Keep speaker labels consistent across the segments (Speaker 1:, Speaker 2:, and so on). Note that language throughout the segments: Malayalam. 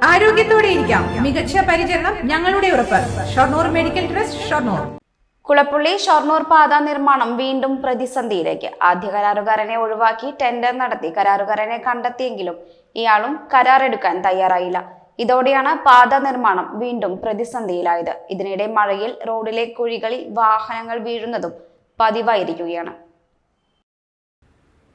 Speaker 1: ആരോഗ്യത്തോടെ ഇരിക്കാം. മികച്ച പരിചരണം ഞങ്ങളുടെ ഉറപ്പ്. Shoranur medical trust, Shoranur.
Speaker 2: കുളപ്പുള്ളി ഷൊർണൂർ പാത നിർമ്മാണം വീണ്ടും പ്രതിസന്ധിയിലേക്ക്. ആദ്യ കരാറുകാരനെ ഒഴിവാക്കി ടെൻഡർ നടത്തി കരാറുകാരനെ കണ്ടെത്തിയെങ്കിലും ഇയാളും കരാർ എടുക്കാൻ തയ്യാറായില്ല. ഇതോടെയാണ് പാത നിർമ്മാണം വീണ്ടും പ്രതിസന്ധിയിലായത്. ഇതിനിടെ മഴയിൽ റോഡിലെ കുഴികളിൽ വാഹനങ്ങൾ വീഴുന്നതും പതിവായിരിക്കുകയാണ്.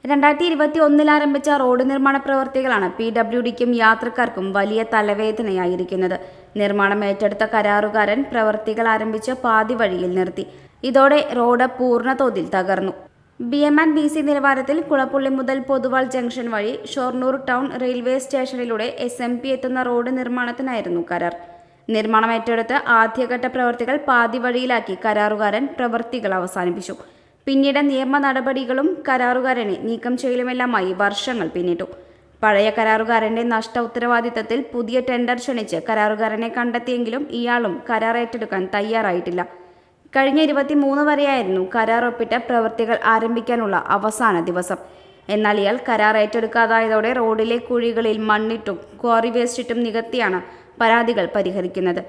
Speaker 2: 2021 ആരംഭിച്ച റോഡ് നിർമ്മാണ പ്രവൃത്തികളാണ് PWDക്കും യാത്രക്കാർക്കും വലിയ തലവേദനയായിരിക്കുന്നത്. നിർമ്മാണം ഏറ്റെടുത്ത കരാറുകാരൻ പ്രവൃത്തികൾ ആരംഭിച്ച് പാതി വഴിയിൽ നിർത്തി. ഇതോടെ റോഡ് പൂർണ്ണതോതിൽ തകർന്നു. BM&BC നിലവാരത്തിൽ കുളപ്പുള്ളി മുതൽ പൊതുവാൾ ജംഗ്ഷൻ വഴി ഷൊർണൂർ ടൗൺ റെയിൽവേ സ്റ്റേഷനിലൂടെ SMP എത്തുന്ന റോഡ് നിർമ്മാണത്തിനായിരുന്നു കരാർ. നിർമ്മാണം ഏറ്റെടുത്ത് ആദ്യഘട്ട പ്രവൃത്തികൾ പാതി വഴിയിലാക്കി കരാറുകാരൻ പ്രവൃത്തികൾ അവസാനിപ്പിച്ചു. പിന്നീട് നിയമ നടപടികളും കരാറുകാരനെ നീക്കം ചെയ്യലുമെല്ലാമായി വർഷങ്ങൾ പിന്നിട്ടു. പഴയ കരാറുകാരന്റെ നഷ്ട ഉത്തരവാദിത്തത്തിൽ പുതിയ ടെൻഡർ ക്ഷണിച്ച് കരാറുകാരനെ കണ്ടെത്തിയെങ്കിലും ഇയാളും കരാർ ഏറ്റെടുക്കാൻ തയ്യാറായിട്ടില്ല. കഴിഞ്ഞ 23 വരെയായിരുന്നു കരാർ ഒപ്പിട്ട് പ്രവൃത്തികൾ ആരംഭിക്കാനുള്ള അവസാന ദിവസം. എന്നാൽ ഇയാൾ കരാർ ഏറ്റെടുക്കാതായതോടെ റോഡിലെ കുഴികളിൽ മണ്ണിട്ടും ക്വാറി വേസ്റ്റിട്ടും നികത്തിയാണ് പരാതികൾ പരിഹരിക്കുന്നത്.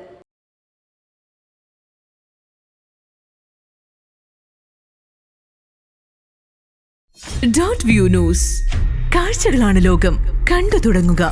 Speaker 3: .view news. കാഴ്ചകളാണ് ലോകം. കണ്ടു തുടങ്ങുക.